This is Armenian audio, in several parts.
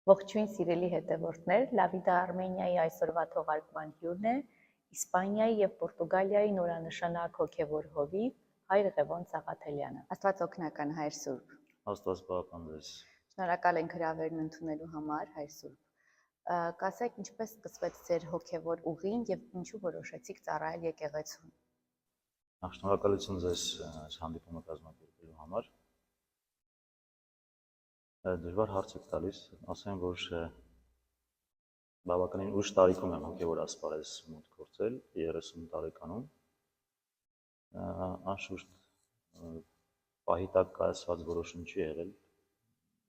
Ողջույն սիրելի հետևորդներ, Լավիդա Արմենիայի այսօրվա թողարկման հյուրն է Իսպանիայի եւ Պորտուգալիայի նորանշանակ հոգեվոր հովիվ Հայր Ղևոն Սաղաթելյանը։ Աստված օգնական, Հայր Սուրբ։ Աստված պահապան ձեզ։ Շնորհակալ ենք հրավերն ընդունելու համար, Հայր Սուրբ։ Կասեք, ինչպես սկսվեց ձեր հոգեվոր ուղին եւ ինչու որոշեցիք ծառայել եկեղեցուն։ Շնորհակալություն ձեզ հանդիպումը կազմակերպելու համար։ Դժվար հարց եք տալիս, ասեմ, որ բավականին ուշ տարիքում եմ հոգևոր ասպարեզ մուտք գործել, 30 տարեկանում։ Անշուշտ պահի տակ կայացված որոշում չի եղել,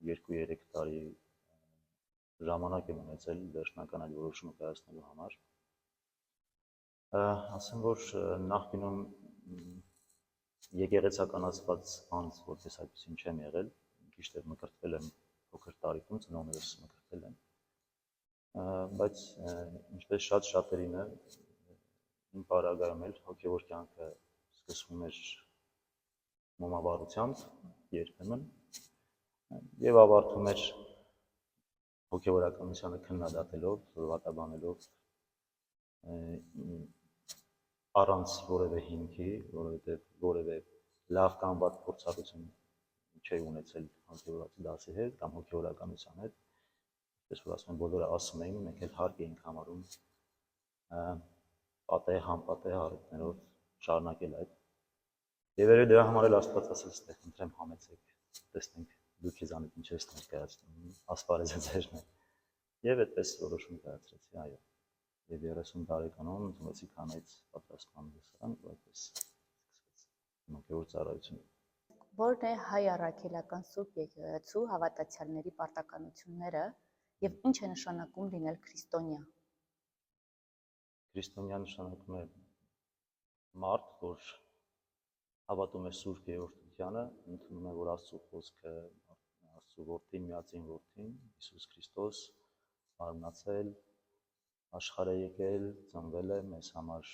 2-3 տարի ժամանակ եմ ունեցել վերջնական այդ որոշումը կայացնելու համար։ Ասեմ, որ նախկինում եկեղեցականացված անձ որպես այդպեսին չեմ եղել, ճիշտ է մկրտվել եմ փոքր տարիքում, ծնողներս մկրտել են, բայց ինչպես շատ շատերին է, իմ պարագայում էլ հոգևոր կյանքը սկսվում էր մոմավառությամբ, երբեմն, եւ ավարտվում էր հոգևորականությանը քննադատելով, վատաբանելով, առանց որևէ հիմքի, որովհետև որևէ լավ կամ վատ փորձառություն չի ունեցել հոգևորացի դասի հետ կամ հոգևորականության հետ, այսպես որ ասում են, բոլորը ասում էին, մենք էլ հարկ էինք համարում պատեհ, անպատեհ առիթներով շարունակել այդ։ Եվ երևի դրա համար էլ Աստված ասաց, թե խնդրեմ համեցեք, տեսնենք դուք քեզանից ինչ ես ներկայացնում, ասպարեզը ձերն է։ Եվ այդպես որոշում կայացրեցի, այո։ Եվ 30 տարեկանում ընդունեցի կանայց պատրաստման դասարան, ու այդպես սկսվեց հոգևոր ծառայությունը։ Որն է հայ առաքելական Սուրբ Եկեղեցու հավատացյալների պարտականությունները եւ ինչ է նշանակում լինել քրիստոնյա։ Քրիստոնյա նշանակում է մարդ, որ հավատում է Սուրբ Երրորդությանը, ընդունում է, որ Աստծո խոսքը, Աստծո որդին, միածին որդին, Հիսուս Քրիստոս, արմնացել, աշխարհ է եկել, ծնվել է, մեզ համար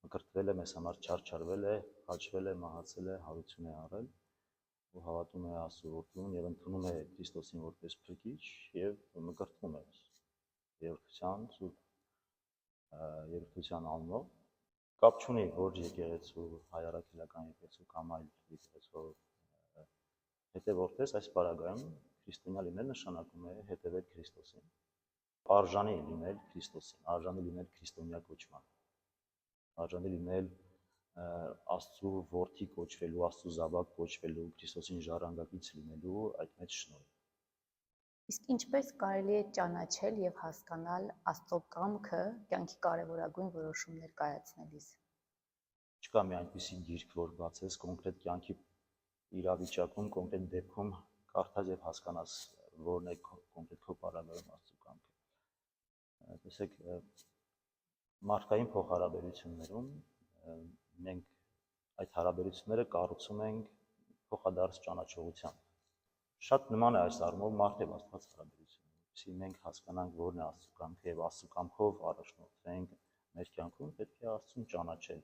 մկրտվել է, մեզ համար չարչարվել է, խաչվել է, մահացել է, հարություն է առել, ու հավատում է Աստծո որդուն եւ ընդունում է Քրիստոսին որպես փրկիչ եւ մկրտվում է երրորդության, Սուրբ Երրորդության անունով։ Կապ չունի որ եկեղեցու, հայ առաքելական եկեղեցու կամ այլ եկեղեցու հետևորդ ես, այս պարագայում քրիստոնյա լինել նշանակում է հետևել Քրիստոսին, արժանի լինել Քրիստոսին, արժանի լինել քրիստոնյա կոչման, արժանի լինել Աստծո որդի կոչվելու, Աստծո զավակ կոչվելու, Քրիստոսին ժառանգակից լինելու այդ մեծ շնորհը։ Իսկ ինչպես կարելի է ճանաչել եւ հասկանալ Աստծո կամքը կյանքի կարևորագույն որոշումներ կայացնելիս։ Չկա մի այնպիսի գիրք, որ բացես կոնկրետ կյանքի իրավիճակում, կոնկրետ դեպքում կարդաս եւ հասկանաս որն է կոնկրետ քո պարագայում Աստծո կամքը։ Տեսեք, մարդկային փոխհարաբերություններում մենք այդ հարաբերությունները կառուցում ենք փոխադարձ ճանաչողությամբ։ Շատ նման է այս առումով մարդ եւ Աստված հարաբերությունը, որովհետեւ մենք հասկանանք որն է Աստծո կամքը եւ Աստծո կամքով առաջնորդվենք մեր կյանքում, պետք է Աստծուն ճանաչել,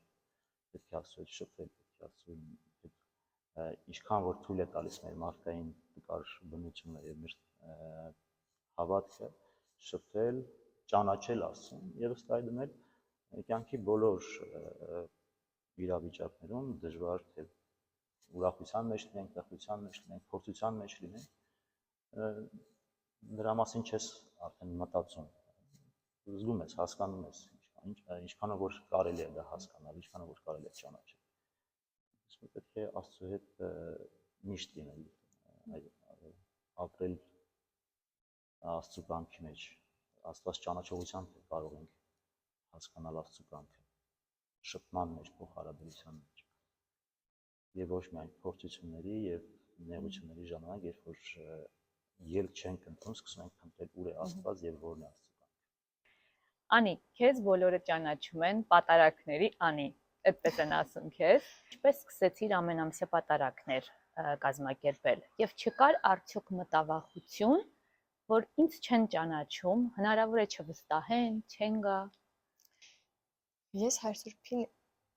պետք է Աստծո հետ շփվել, պետք է Աստծո հետ ինչքան որ թույլ է տալիս մեր մարդկային տկար բնությունը եւ մեր հավատքը շփվել, ճանաչել Աստծուն եւ ըստ այդմ էլ կյանքի բոլոր իրավիճակներում դժվար թե ուրախության մեջ լինենք, տխրության մեջ լինենք, փորձության մեջ լինենք, դրա մասին չես արդեն մտածում, զգում ես, հասկանում ես, ինչքանով որ կարելի է դա հասկանալ, ինչքանով որ կարելի է ճանաչել։ Իսկ պետք է Աստծո հետ միշտ լինել, ապրել Աստծո կամքի մեջ, Աստված ճանաչողությամբ կարող ենք հասկանալ Աստծո կամքը, շփման մեջ, փոխհարաբերության մեջ։ Եվ ոչ միայն փորձությունների եւ նեղությունների ժամանակ, երբ որ ելք չենք ընտրում, սկսում ենք փնտրել ուր է Աստված եւ որն է Աստծո կամքը։ Անի, քեզ բոլորը ճանաչում են պատարագների Անի, այդպես են ասում քեզ։ Ինչպես սկսեցիր ամենամսյա պատարագներ կազմակերպել եւ չկար արդյոք մտավախություն, որ ինձ չեն ճանաչում, հնարավոր է չվստահեն, չեն գա։ Ես Հայր Սուրբին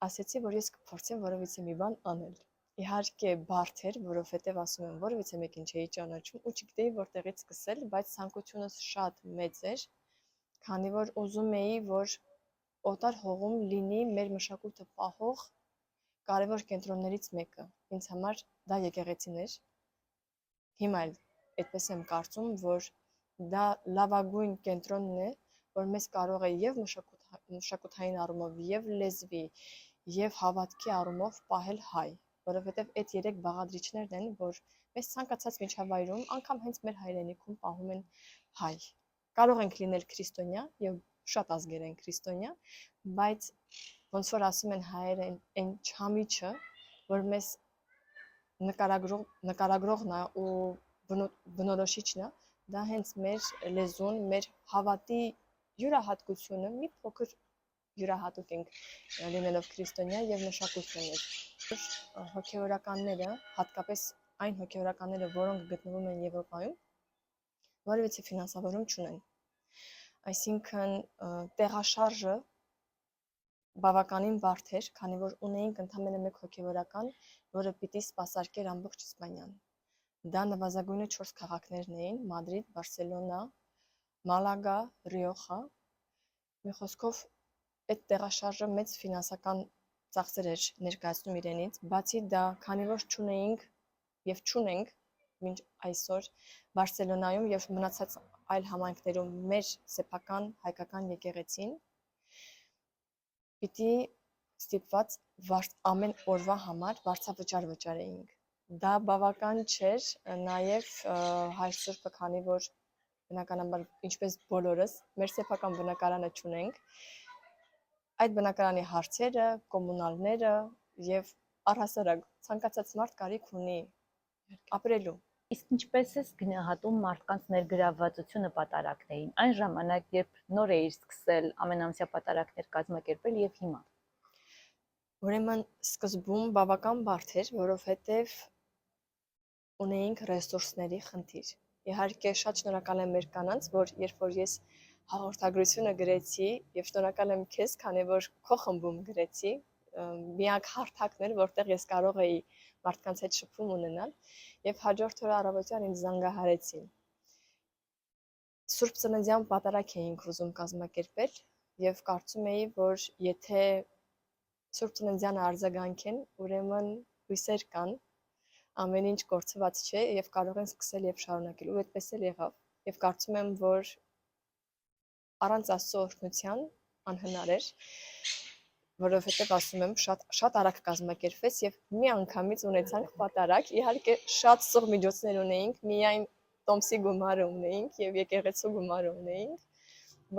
ասեցի, որ ես կփորձեմ որևիցե մի բան անել։ Իհարկե բարդ էր, որովհետև ասում եմ, որևիցե մեկին չէի ճանաչում ու չգիտեի որտեղից սկսել, բայց ցանկությունս շատ մեծ էր, քանի որ ուզում էի, որ օտար հողում լինի մեր մշակույթը պահող կարևոր կենտրոններից մեկը։ Ինձ համար դա եկեղեցին էր։ Հիմա էլ այդպես եմ կարծում, որ դա լավագույն կենտրոնն է, որ մեզ կարող է եւ մշակութային առումով, եւ լեզվի, եւ հավատքի առումով պահել հայ, որովհետեւ այդ երեք բաղադրիչներն են, որ մեզ ցանկացած միջավայրում, անգամ հենց մեր հայրենիքում պահում են հայ։ Կարող ենք լինել քրիստոնյա եւ շատ ազգեր են քրիստոնյա, բայց ոնց որ ասում են հայերը այն չամիչը, որ մեզ նկարագրողն է ու բնորոշիչն է, դա հենց մեր լեզուն, մեր հավատի յուրահատկությունը, մի փոքր յուրահատուկ ենք լինելով քրիստոնյա եւ մշակույթն է։ Հոգեորականները, հատկապես այն հոգեորականները, որոնք գտնվում են Եվրոպայում, որևիցե ֆինանսավորում չունեն։ Այսինքն տեղաշարժը բավականին բարդ էր, քանի որ ունեինք ընդամենը մեկ հոգևորական, որը պիտի սպասարկեր ամբողջ Իսպանիան։ Դա նվազագույնը 4 քաղաքներն էին՝ Մադրիդ, Բարսելոնա, Մալագա, Ռիոխա։ Մի խոսքով, այդ տեղաշարժը մեծ ֆինանսական ծախսեր էր ներկայացնում իրենից, բացի դա, քանի որ չունեինք եւ չունենք մինչ այսօր Բարսելոնայում եւ մնացած այլ համայնքներում մեր սեփական հայկական եկեղեցին, պիտի ստիպված ամեն օրվա համար վարձավճար վճարեինք։ Դա բավական չէր, նաև Հայր Սուրբը, քանի որ բնականաբար ինչպես բոլորս մեր սեփական բնակարանը չունենք, այդ բնակարանի հարցերը, կոմունալները եւ առհասարակ ցանկացած մարդ կարիք ունի ապրելու։ Իսկ ինչպես ես գնահատում մարդկանց ներգրավվածությունը պատարակներին, այն ժամանակ, երբ նոր էիր սկսել ամենամսյա պատարակներ կազմակերպել եւ հիմա։ Ուրեմն սկզբում բավական բարդ էր, որովհետեւ ունեինք ռեսուրսների խնդիր։ Իհարկե շատ շնորհակալ եմ մեր կանանց, որ երբ որ ես հաղորդագրությունը գրեցի եւ շնորհակալ եմ քեզ, քանի որ քո խմբում գրեցի, միակ հարթակն էր, որտեղ ես կարող էի մարդկանց հետ շփում ունենալ եւ հաջորդ օրը առավոտյան ինձ զանգահարեցին։ Սուրբ Ծննդյան պատարակ էինք ուզում կազմակերպել եւ կարծում էի, որ եթե Սուրբ Ծննդյանը արձագանքեն, ուրեմն հույսեր կան, ամեն ինչ կորցված չէ եւ կարող են սկսել եւ շարունակել, ու այդպես էլ եղավ։ Եվ կարծում եմ, որ առանց Աստծո օրհնության անհնար էր, որովհետև ասում եմ, շատ արագ կազմակերպվեց եւ մի անգամից ունեցանք պատարակ, իհարկե շատ սուղ միջոցներ ունեինք, միայն տոմսի գումարը ունեինք եւ եկեղեցու գումարը ունեինք,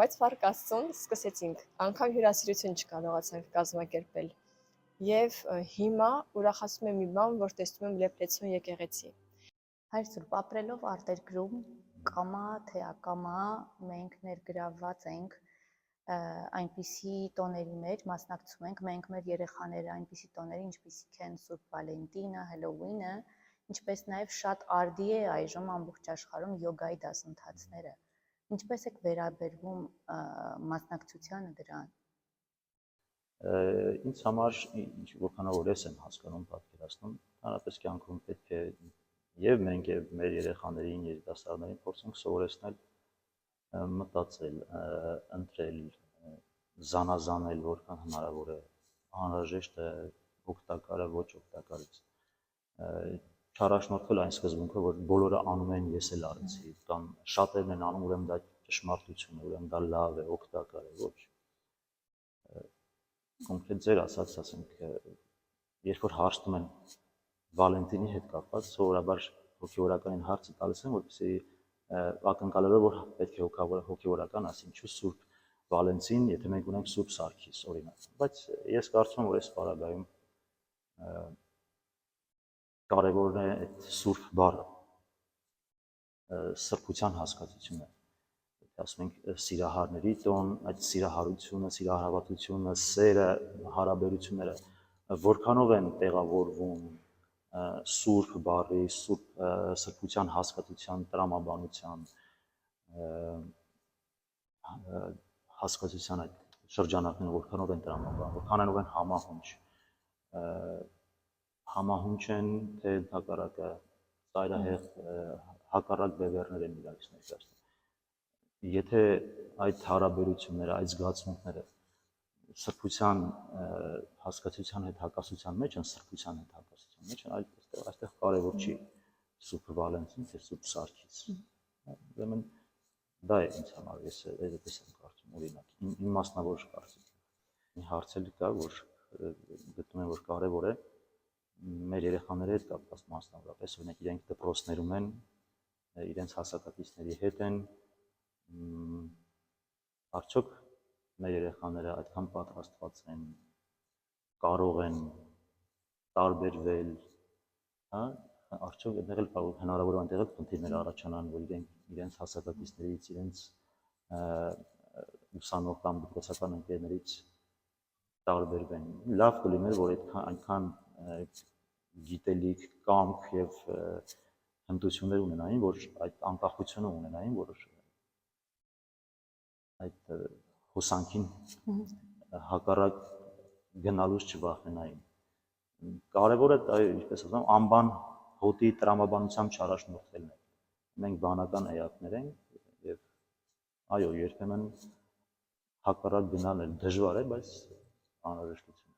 բայց փառք Աստծուն սկսեցինք, անգամ հյուրասիրություն չկարողացանք կազմակերպել։ Եվ հիմա ուրախացնում եմ մի բան, որ տեսնում եմ Լեփլեցուն եկեղեցի։ Հայր Սուրբ, ապրելով արտերկրում, կամա թե ակամա մենք ներգրավված ենք այնպիսի տոների մեջ, մասնակցում ենք մենք մեր երեխաները այնպիսի տոների, ինչպիսիք են Սուրբ Վալենտինը, Հելովինը, ինչպես նաև շատ արդի է այժմ ամբողջ աշխարհում յոգայի դասընթացները։ Ինչպես եք վերաբերվում մասնակցությանը դրան։ Ինձ համար որքանով որ ես եմ հասկանում, պատկերացնում, հանրապես կյանքում պետք է եւ մենք եւ մեր երեխաներին, երիտասարդներին փորձենք սովորեցնել մտածել, ընտրել, զանազանել, որքան հնարավոր է, անհրաժեշտ է, օգտակար է, ոչ օգտակարից։ Չառաջնորդվել այն սկզբունքով, որ բոլորը անում են, ես էլ արեցի, կամ շատերն են անում, ուրեմն դա ճշմարտություն է, ուրեմն դա լավ է, օգտակար է, ոչ։ Կոնկրետ ձեր ասած, ասենք, երբ որ հարցնում են Վալենտինի հետ կապված, սովորաբար հոգեորականին հարցը տալիս են, որպեսզի ակնկալելով, որ պետք է հոգեորական ասի, ինչու Սուրբ Վալենտին, եթե մենք ունենք Սուրբ Սարգիս, օրինակ։ Բայց ես կարծում եմ, որ այս պարագայում կարևորն է այդ Սուրբ բառը, սրբության հասկացությունը։ Ասում ենք սիրահարների տոն, այդ սիրահարությունը, սիրահարվածությունը, սերը, հարաբերությունները որքանով են տեղավորվում սուրբ բառի, սրբության հասկացության, տրամաբանության հասկացության այդ շրջանակները որքանով են տրամաբանվում, որքանով են համահունչ։ համահունչ են, թե հակառակը ծայրահեղ հակառակ բևեռներ են իրարից ներկայացնում։ Եթե այդ հարաբերությունները, այդ զգացմունքները սրբության հասկացության հետ հակասության մեջ են, սրբության հետ հակասության մեջ են, այստեղ կարևոր չի Սուրբ Վալենտին, թե Սուրբ Սարգիս։ Ուրեմն դա է ինձ համար, ես այդպես եմ կարծում, օրինակ, իմ մասնավոր կարծիքով։ Մի հարց էլ կա, որ գտնում եմ, որ կարևոր է մեր երեխաների հետ կապված մասնավորապես, օրինակ իրենք դպրոցներում են, իրենց հասակակիցների հետ են, արդյոք մեր երեխաները այդքան պատրաստված են, կարող են տարբերվել, հա, արդյոք այդտեղ էլ հնարավոր է այնտեղ խնդիրներ առաջանան, որ իրենց հասակակիցներից, իրենց ուսանող կամ դպրոցական ընկերներից տարբերվեն։ Լավ կլիներ, որ այնքան գիտելիք, կամք եւ հմտություններ ունենային, որ այդ անկախությունը ունենային, որ այդ հոսանքին հակառակ գնալուց չվախենային։ Կարևորը դա է, ինչպես ասում, անբան հոտի տրամաբանությամբ չարաշնորթելն է։ Մենք բանական էակներ ենք եւ այո, երբեմն հակառակ գնալը դժվար է, բայց անհրաժեշտություն։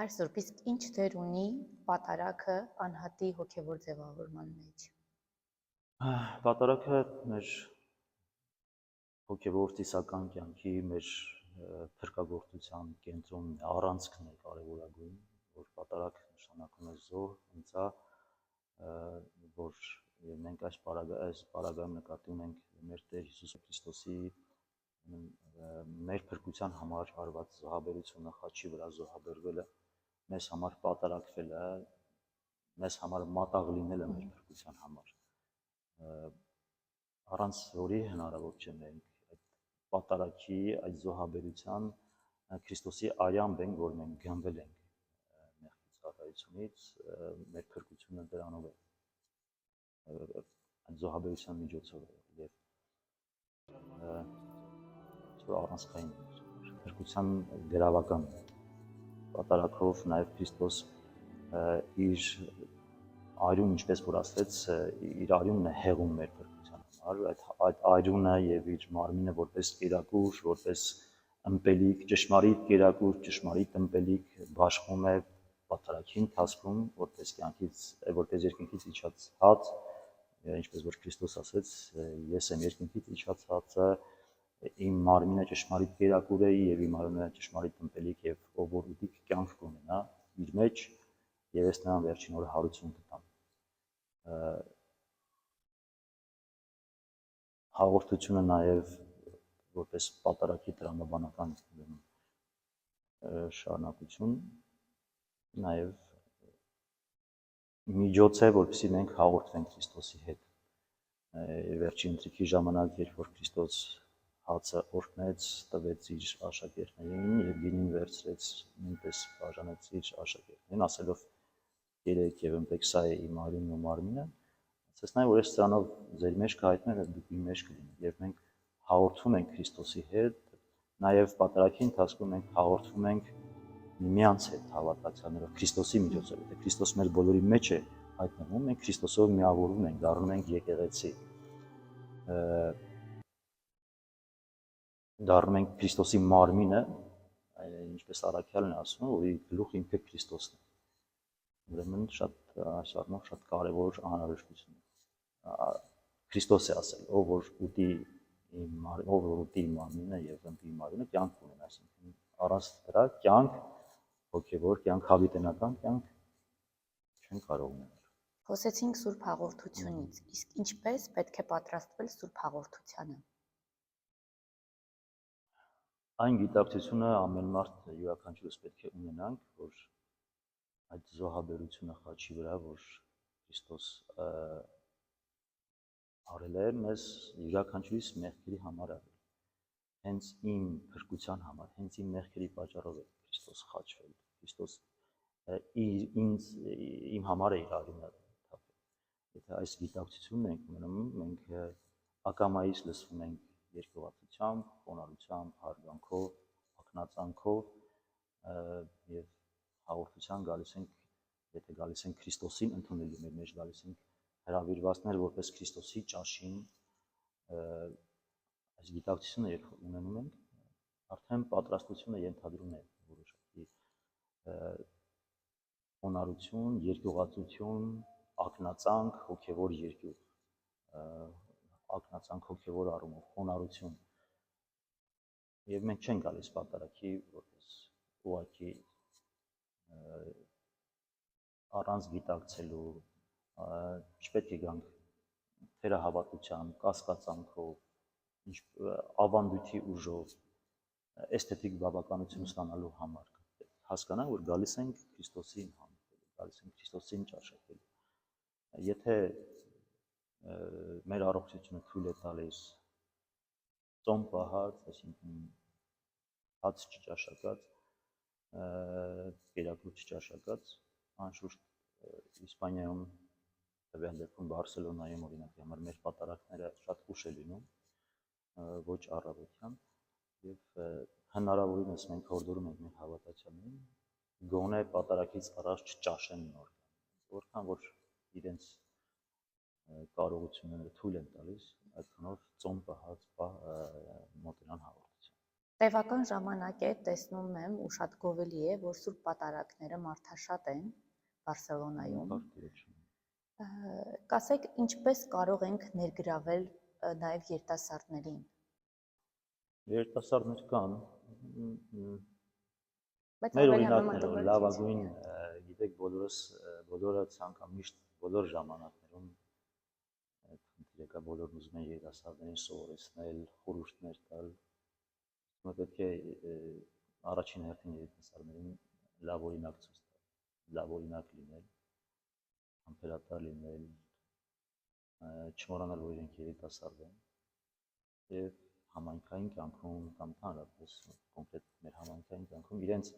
Այր Սուրբ, իսկ ինչ դեր ունի պատարագը անհատի հոգևոր ձևավորման մեջ։ Պատարագը մեր հոգևոր ծիսական կյանքի, մեր փրկagorցության կենտրոնն է, առանցքն է կարևորագույն, որ պատարագ նշանակում է զոհ, ընծա, որ մենք այս պարագայում նկատի ունենք մեր Տեր Հիսուս Քրիստոսի մեր փրկության համար արված զոհաբերությունը, խաչի վրա զոհաբերվելը, մեզ համար պատարագվելը, մեզ համար մատաղ լինելը մեր փրկության համար, առանց որի հնարավոր չէ մենք այդ պատարագի, այդ զոհաբերության Քրիստոսի արյամբ ենք, որ մենք գնվել ենք մեղքի ծառայությունից, մեր փրկությունը դրանով է, այդ զոհաբերության միջոցով է եւ առանցքային փրկության գրավական պատարագով նաև Քրիստոս իր արյուն, ինչպես որ ասվեց, իր արյունն է հեղում մեր փրկության համար, այդ արյունը եւ իր մարմինը որպես կերակուր, որպես ըմպելիք, ճշմարիտ կերակուր, ճշմարիտ ըմպելիք բաշխում է պատարագի ընթացքում, որպես երկնքից իջած հաց, ինչպես որ Քրիստոս ասեց, ես եմ երկնքից իջած հացը, իմ մարմինը ճշմարիտ կերակուր է եւ իմ արյունը ճշմարիտ ըմպելիք եւ ով որ ուտի կյանք կունենա իր մեջ եւ ես նրան վերջին օրը հարություն կտամ։ Հաղորդությունը նաեւ որպես պատարագի տրամաբանական շարունակություն նաեւ միջոց է, որպեսզի մենք հաղորդվենք Քրիստոսի հետ։ Վերջին ընթրիքի ժամանակ, երբ որ Քրիստոս հացը օրհնեց, տվեց իր աշակերտներին եւ գինին վերցրեց, նույնպես բաժանեց իր աշակերտներին, ասելով երեք եւ ըմպեք սա է իմ արյունն ու մարմինը, ասես նաեւ որ ես սրանով ձեր մեջ կհայտնեմ եւ դուք իմ մեջ կլինեք եւ մենք հաղորդվում ենք Քրիստոսի հետ, նաեւ պատարագի ընթացքում մենք հաղորդվում ենք միմյանց հետ հավատացյալներով Քրիստոսի միջոցով, եթե Քրիստոս մեր բոլորի մեջ է հայտնվում, մենք Քրիստոսով միավորվում ենք, դառնում ենք եկեղեցի, դառնում ենք Քրիստոսի մարմինը, ինչպես Առաքյալն է ասում, որի գլուխը ինքը Քրիստոսն է։ Ուրեմն շատ այս առումով շատ կարևոր անհրաժեշտություն է։ Քրիստոս է ասել, ով որ ուտի իմ մարմինը եւ ըմպի իմ արյունը կյանք ունենա, այսինքն առանց դրա կյանք հոգևոր կյանք, հավիտենական կյանք չեն կարող ունենալ։ Խոսեցինք Սուրբ Հաղորդությունից, իսկ ինչպես պետք է պատրաստվել Սուրբ Հաղորդությանը։ Այն գիտակցությունը ամեն մարդ յուրաքանչյուրս պետք է ունենանք, որ այդ զոհաբերությունը խաչի վրա, որ Քրիստոս արել է, մեզ յուրաքանչյուրիս մեղքերի համար արել։ Հենց իմ փրկության համար, հենց իմ մեղքերի պատճառով է Քրիստոս խաչվել։ Քրիստոս իմ համար է իր արյունը թափել։ Եթե այս գիտակցությունն ենք ունենում, մենք ակամայից լսվում ենք երկողացությամբ, խոնարհությամբ, հարգանքով, ակնածանքով եւ հաղորդության գալիս ենք եթե գալիս են Քրիստոսին ընդունելու, մեր մեջ գալիս են հրավիրվածներ որպես Քրիստոսի ճաշին, այս գիտակցությունը երբ ունենում ենք, արդեն պատրաստությունը ենթադրում է որոշակի խոնարհություն, երկյուղածություն, ակնածանք, հոգևոր երկյուղ, ակնածանք հոգևոր առումով, խոնարհություն։ Եվ մենք չենք գալիս պատարագի որպես ուղղակի առանց գիտակցելու, չպետք է գանք թերահավատությամբ, կասկածանքով, ավանդույթի ուժով, էսթետիկ բավականություն ստանալու համար հասկանանք, որ գալիս ենք Քրիստոսին հանդիպելու, գալիս ենք Քրիստոսին ճաշակելու։ Եթե մեր առողջությունը թույլ է տալիս ծոմ պահած, այսինքն հաց չճաշակած, կերակուր չճաշակած, անշուշտ Իսպանիայում, տվյալ դեպքում Բարսելոնայում օրինակի համար մեր պատարագները շատ ուշ է լինում, ոչ առավոտյան, եւ հնարավորինս մենք հորդորում ենք մեր հավատացյալներին գոնե պատարագից առաջ չճաշեն նոր, որքան որ իրենց կարողությունները թույլ են տալիս, այդքանով ծոմ պահած մոտենան հաղորդության։ Տևական ժամանակ է տեսնում եմ ու շատ գովելի է, որ Սուրբ Պատարագները մարդաշատ են Բարսելոնայում։ Կասեք, ինչպես կարող ենք ներգրավել նաև երիտասարդներին։ Երիտասարդներ կան, Բայց մեր օրինակները լավագույն, գիտեք, բոլորը ցանկամիշտ բոլոր ժամանակներում խնդիր կա, բոլորն ուզում են երիտասարդներին սովորեցնել, խորհուրդներ տալ։ Պետք է առաջին հերթին երիտասարդներին լավ օրինակ ցույց տալ, լավ օրինակ լինել, համբերատար լինել, չմոռանալ, որ իրենք երիտասարդ են եւ համայնքային կյանքում կամ հանրապես կոնկրետ մեր համայնքային կյանքում իրենց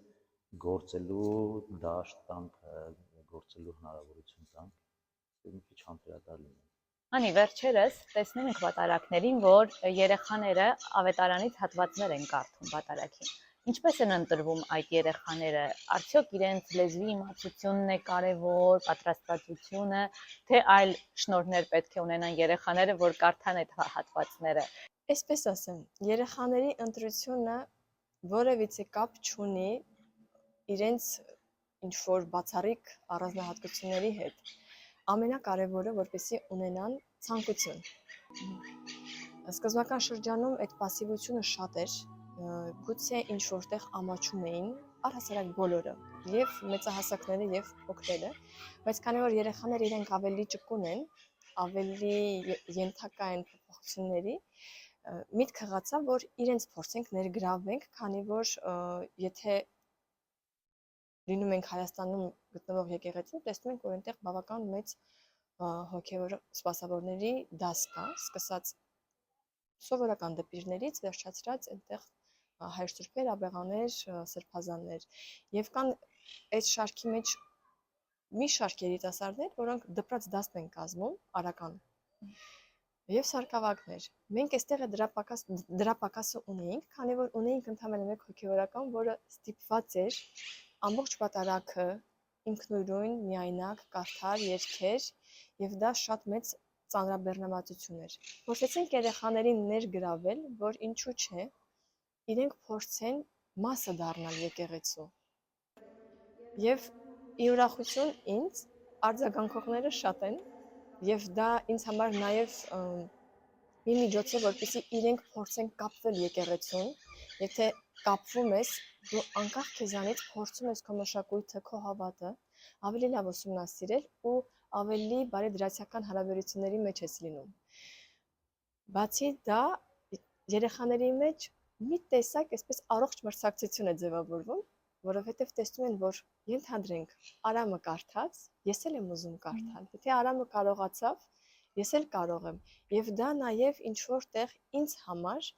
գործելու դաշտ տանք, գործելու հնարավորություն տանք եւ մի քիչ համբերատար լինել։ Անի, վերջերս տեսնում ենք պատարագներին, որ երեխաները ավետարանից հատվածներ են կարդում պատարագին։ Ինչպես են ընտրվում այդ երեխաները, արդյոք իրենց լեզվի իմացությունն է կարևոր, պատրաստվածությունը, թե այլ շնորհներ պետք է ունենան երեխաները, որ կարդան այդ հատվածները։ Այսպես ասեմ, երեխաների ընտրությունը որևիցե կապ չունի իրենց ինչ-որ բացառիկ առանձնահատկությունների հետ։ Ամենակարևորը, որպեսզի ունենան ցանկություն։ Սկզբնական շրջանում այդ пассивությունը շատ էր, գուցե ինչ որտեղ ամաչում էին, առհասարակ բոլորը, եւ մեծահասակները եւ փոքրերը, բայց քանի որ երեխաները իրենք ավելի ճկուն են, ավելի ենթակա են փոփոխությունների, միտք հղացավ, որ իրենց փորձենք ներգրավենք, քանի որ եթե լինում ենք Հայաստանում գտնվող եկեղեցում, տեսնում ենք, որ այնտեղ բավական մեծ հոգևոր սպասավորների դաս կա, սկսած սովորական դպիրներից վերջացրած այնտեղ հայր սուրբեր, աբեղաներ, սրբազաններ եւ կան այդ շարքի մեջ մի շարք երիտասարդներ, որոնք դպրաց դասն են կազմում արական եւ սարկավակներ։ Մենք այստեղ դրա պակասը ունեինք, քանի որ ունեինք ընդհանրապես մեկ հոգևորական, որը ստիպված էր ամբողջ պատարագը ինքնուրույն, միայնակ, կարդալ, երգեր եւ դա շատ մեծ ծանրաբեռնվածություն էր։ Փորձեցինք երեխաներին ներգրավել, որ ինչու՞ չէ, իրենք փորձեն մասը դառնալ եկեղեցու։ Եվ ի ուրախություն ինձ արձագանքողները շատ են, եւ դա ինձ համար նաեւ մի միջոց է, որպեսզի իրենք փորձեն կապվել եկեղեցուն, եթե կապվում ես, դու անկախ քեզանից փորձում ես քո մշակույթը, քո հավատը ավելի լավ ուսումնասիրել ու ավելի բարեդրացիական հարաբերությունների մեջ ես լինում։ Բացի դա, երեխաների մեջ մի տեսակ այսպես առողջ մրցակցություն է ձևավորվում, որովհետև տեսնում են, որ ենթադրենք Արամը կարդաց, ես էլ եմ ուզում կարդալ։ Եթե Արամը կարողացավ, ես էլ կարող եմ։ Եվ դա նաև ինչ որտեղ ինձ համար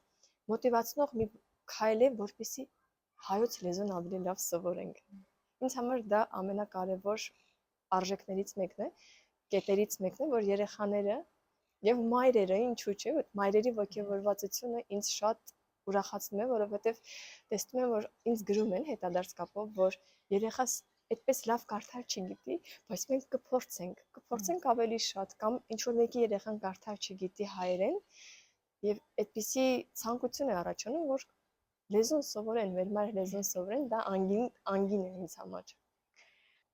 մոտիվացնող մի քայլ է, որպեսզի հայոց լեզուն ավելի լավ սովորենք։ Ինձ համար դա ամենակարևոր արժեքներից մեկն է, կետերից մեկն է, որ երեխաները եւ մայրերը, ինչու՞ չէ, մայրերի ոգևորվածությունը ինձ շատ ուրախացնում է, որովհետեւ տեսնում եմ, որ ինձ գրում են հետադարձ կապով, որ երեխաս այդպես լավ կարդալ չգիտի, բայց մենք կփորձենք ավելի շատ կամ ինչ որ մեկի երեխան կարդալ չգիտի հայերեն եւ այդպիսի ցանկություն է առաջանում, որ լեզուն սովորեն, մեր մայր լեզուն սովորեն, դա անգին է ինձ համար։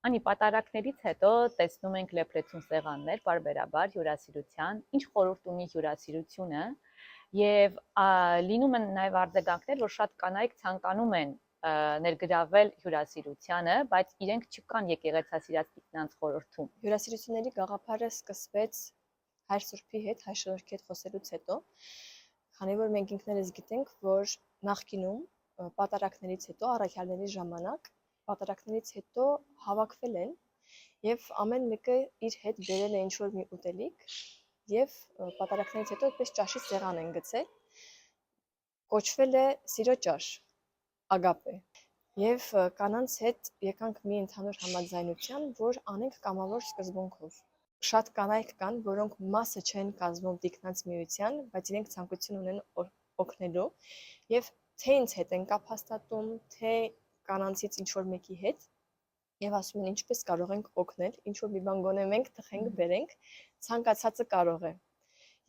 Անի պատարակներից հետո տեսնում ենք լեփլեցուն սեղաններ, բարբերաբար հյուրասիրության, ինչ խորհուրդ ունի հյուրասիրությունը եւ լինում են նաեւ արձագանքներ, որ շատ կանայք ցանկանում են ներգրավել հյուրասիրությանը, բայց իրենք չկան եկեղեցասիրած տիկնանց խորհրդում։ Հյուրասիրությունների գաղափարը սկսվեց Հայր Սուրբի հետ, հայ շնորհքի հետ խոսելուց հետո, քանի որ մենք ինքներս գիտենք, որ նախկինում պատարակներից հետո, առաքյալների ժամանակ պատարակներից հետո հավաքվել են եւ ամեն մեկը իր հետ բերել է ինչ-որ մի ուտելիք եւ պատարակներից հետո այդպես ճաշի սեղան են գցել, կոչվել է սիրո ճաշ, ագապե, եւ կանանց հետ եկանք մի ընդհանուր համաձայնության, որ անենք կամավոր սկզբունքով։ Շատ կանայք կան, որոնք մասը չեն կազմում տիկնանց միության, բայց իրենք ցանկություն ունեն օգնելու եւ թե ինձ հետ են կապ հաստատում, թե կանանցից ինչ-որ մեկի հետ եւ ասում են ինչպես կարող ենք օգնել, ինչ-որ մի բան գոնե մենք թխենք, բերենք, ցանկացածը կարող է։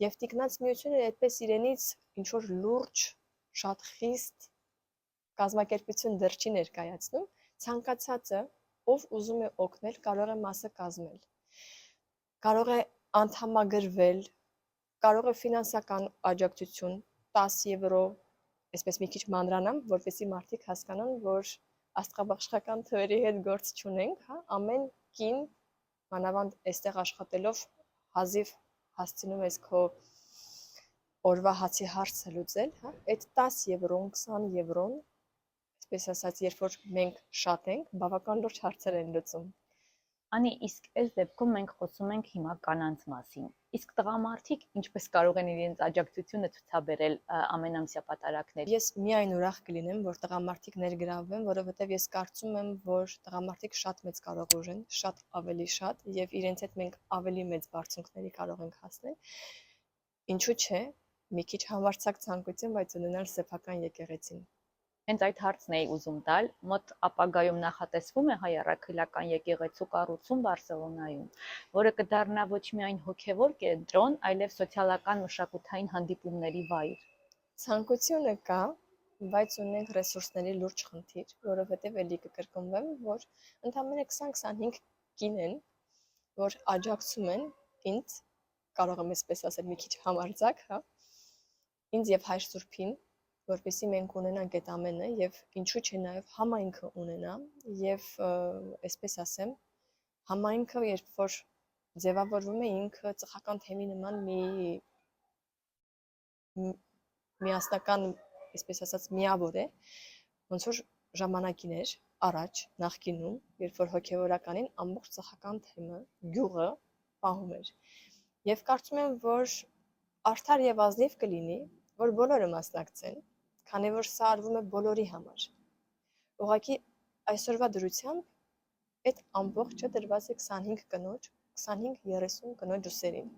Եվ տիկնանց միությունը այդպես իրենից ինչ-որ լուրջ, շատ խիստ կազմակերպություն դեռ չի ներկայացնում, ցանկացածը, ով ուզում է օգնել, կարող է մասը կազմել։ Կարող է անդամագրվել, կարող է ֆինանսական աջակցություն 10 եվրո, այսպես մի քիչ մանրանամ, որպեսզի մարդիկ հասկանան, որ աստղաբաշխական թվերի հետ գործ չունենք, հա, ամեն կին մանավանդ այստեղ աշխատելով հազիվ հասցնում ես քո օրվա հացի հարցը լուծել, հա, այդ 10 եվրոն, 20 եվրոն, այսպես ասած, երբ որ մենք շատ ենք, բավական լուրջ հարցեր են լուծում։ Անի, իսկ այս դեպքում մենք խոսում ենք հիմա կանանց մասին։ Իսկ տղամարդիկ ինչպես կարող են իրենց աջակցությունը ցուցաբերել ամենամսյա պատարակներին։ Ես միայն ուրախ կլինեմ, որ տղամարդիկ ներգրավվեն, որովհետև ես կարծում եմ, որ տղամարդիկ շատ մեծ կարողուժ են, շատ ավելի շատ, եւ իրենց հետ մենք ավելի մեծ բարձունքների կարող ենք հասնել։ Ինչու՞ չէ, մի քիչ համարձակ ցանկություն, բայց ունենալ սեփական եկեղեցին։ Հենց այդ հարցն էի ուզում տալ, մոտ ապագայում նախատեսվում է հայ առաքելական եկեղեցու կառուցում Բարսելոնայում, որը կդառնա ոչ միայն հոգևոր կենտրոն, այլև սոցիալական մշակութային հանդիպումների վայր։ Ցանկությունը կա, բայց ունենք ռեսուրսների լուրջ խնդիր, որովհետև էլի կկրկնվեմ, որ ընդամենը 20-25 կին են, որ աջակցում են ինձ, կարող եմ այսպես ասել մի քիչ համարձակ, հա, ինձ եւ Հայր Սուրբին, որպեսզի մենք ունենանք այդ ամենը եւ ինչու՞ չէ նաեւ համայնքը ունենա եւ այսպես ասեմ համայնքը երբ որ ձևավորվում է ինքը ծխական թեմի նման միասնական այսպես ասած միավոր է ոնց որ ժամանակին էր առաջ նախկինում երբ որ հոգեվորականին ամբողջ ծխական թեմը գյուղը պահում էր եւ կարծում եմ որ արդար եւ ազնիվ կլինի որ բոլորը մասնակցեն քանի որ սա արվում է բոլորի համար։ Ուղղակի այսօրվա դրությամբ այդ ամբողջը դրված է 25 կնոջ, 25-30 կնոջ ուսերին։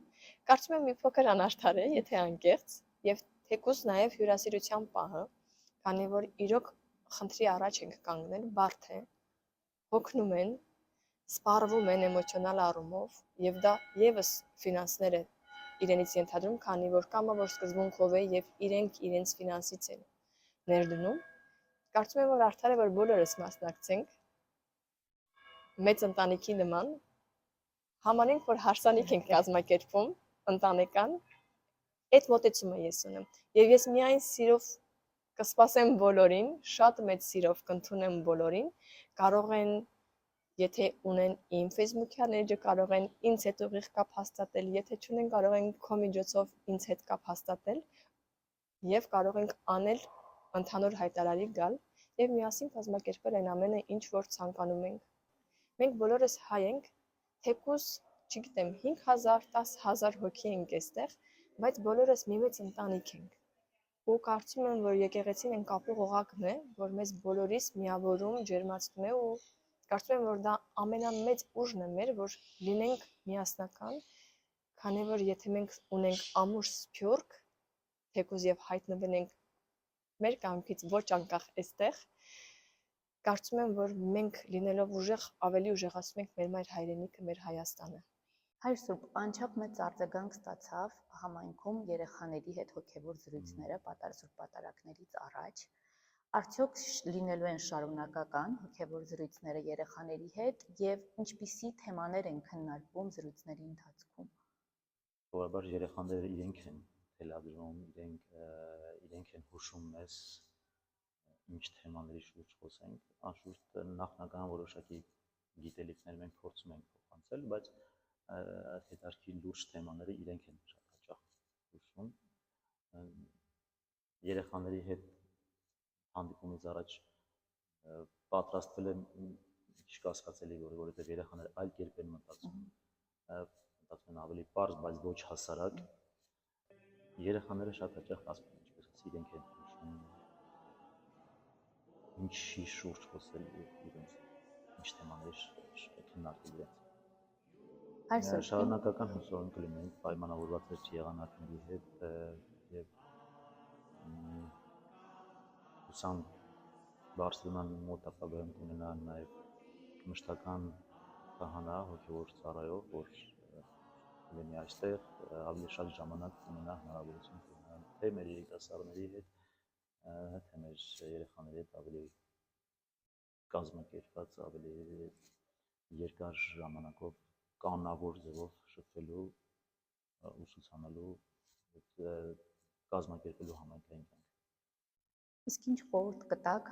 Կարծում եմ մի փոքր անարդար է, եթե անկեղծ, եւ թեկուզ նաեւ հյուրասիրության պահը, քանի որ իրոք խնդրի առաջ ենք կանգնել, բարդ է, հոգնում են, սպառվում են էմոցիոնալ առումով, եւ դա եւս ֆինանսները իրենից ենթադրում, քանի որ կամավոր սկզբունքով է եւ իրենք իրենց ֆինանսից են ներդնում, կարծում եմ, որ արդար է, որ բոլորս մասնակցենք, մեծ ընտանիքի նման, համարենք, որ հարսանիք ենք կազմակերպում, ընտանեկան, այդ մոտեցումը ես ունեմ, և ես միայն սիրով կսպասեմ բոլորին, շատ մեծ սիրով կընդունեմ բոլորին, կարող են, եթե ունեն իմ Facebook-յան էջը, կարող են ինձ հետ ուղիղ կապ հաստատել, եթե չունեն, կարող են քո միջոցով ինձ հետ կապ հաստատել և կարող ենք անել ընդհանուր հայտարարի գալ եւ միասին կազմակերպել այն ամենը, ինչ որ ցանկանում ենք։ Մենք բոլորս հայ ենք, թեկուզ, չգիտեմ, 5000, 10000 հոգի ենք այստեղ, բայց բոլորս մի մեծ ընտանիք ենք։ Ու կարծում եմ, որ եկեղեցին այն կապող օղակն է, որ մեզ բոլորիս միավորում, ջերմացնում է ու կարծում եմ, որ դա ամենամեծ ուժն է մեր, որ լինենք միասնական, քանի որ եթե մենք ունենք ամուր սփյուռք, թեկուզ եւ հայտնվել ենք մեր կամքից ոչ անկախ այստեղ, կարծում եմ, որ մենք լինելով ուժեղ, ավելի ուժեղացնում ենք մեր մայր հայրենիքը, մեր Հայաստանը։ Հայր Սուրբ, անչափ մեծ արձագանք ստացավ համայնքում երեխաների հետ հոգևոր զրույցները Սուրբ պատարագներից առաջ։ Արդյոք լինելու են շարունակական հոգևոր զրույցները երեխաների հետ եւ ինչպիսի թեմաներ են քննարկվում զրույցների ընթացքում։ Որաբար երեխաները իրենք են թելադրում, իրենք են հուշում մեզ ինչ թեմաների շուրջ խոսենք, անշուշտ նախնական որոշակի գիտելիքներ մենք փորձում ենք փոխանցել, բայց հետարքի լուրջ թեմաները իրենք են շատ հաճախ հուշում։ Երեխաների հետ հանդիպումից առաջ պատրաստվել եմ քիչ կասկածելի, որովհետև երեխաները այլ կերպ են մտածում են ավելի պարզ, բայց ոչ հասարակ։ Երեխաները շատ հաճախ ասում են, ինչպես ասի, իրենք են հուշում ինչի շուրջ խոսել իրենց, ինչ թեմաներ քննարկել իրենց։ Շարունակական հուսով կլինենք պայմանավորված էր եղանակների հետ եւ հուսամ Բարսելոնան մոտ ապագայում կունենա նաեւ մշտական քահանա հոգևոր ծառայող, որ լինի այստեղ ավելի շատ ժամանակ ունենա հնարավորություն ունենալ թե մեր երիտասարդների հետ, թե մեր երեխաների հետ ավելի կազմակերպված, ավելի երկար ժամանակով կանոնավոր ձևով շփվելու, ուսուցանելու, կազմակերպելու համայնքային կյանք։ Իսկ ինչ խորհուրդ կտաք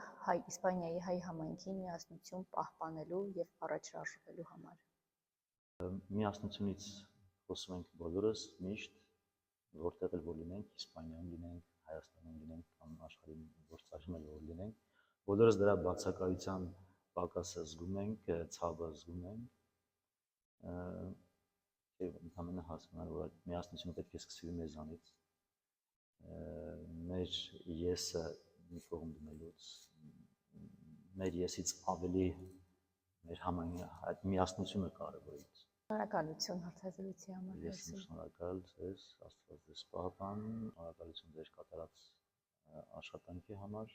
Իսպանիայի հայ համայնքին միասնություն պահպանելու եւ առաջ շարժվելու համար։ Միասնությունից խոսում ենք բոլորս միշտ, որտեղ էլ որ լինենք, Իսպանիայում լինենք, Հայաստանում լինենք, կամ աշխարհի որ ծայրում էլ որ լինենք, բոլորս դրա բացակայության պակասը զգում ենք, ցավը զգում ենք, եւ ընդհանրապես հասկանալ, որ միասնությունը պետք է սկսվի մեզանից, մեր եսը մի կողմ դնելուց, մեր եսից ավելի մեր համայնքի այդ միասնությունը կարևորից։ Շնորհակալություն հարցազրույցի համար։ Ես շնորհակալ ձեզ, Աստված ձեզ պահպան, շնորհակալություն ձեր կատարած աշխատանքի համար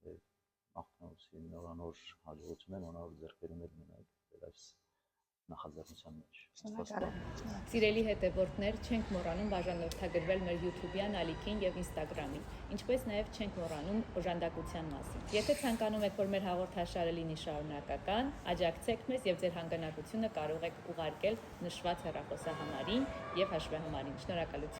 եւ մաղթանոցի նորանոր հաջողություններ, նորանոր ձեռքբերումներ ունենաք ձեր այս նախաձեռնության մեջ։ Սիրելի հետևորդներ, չենք մոռանում բաժանորդագրվել մեր YouTube-յան ալիքին եւ Instagram-ին, ինչպես նաեւ չենք մոռանում օժանդակության մասին։ Եթե ցանկանում եք, որ մեր հաղորդաշարը լինի շարունակական, աջակցեք մեզ եւ ձեր հանգանակությունը կարող եք ուղարկել նշված հեռախոսահամարին եւ հաշվեհամարին։ Շնորհակալություն։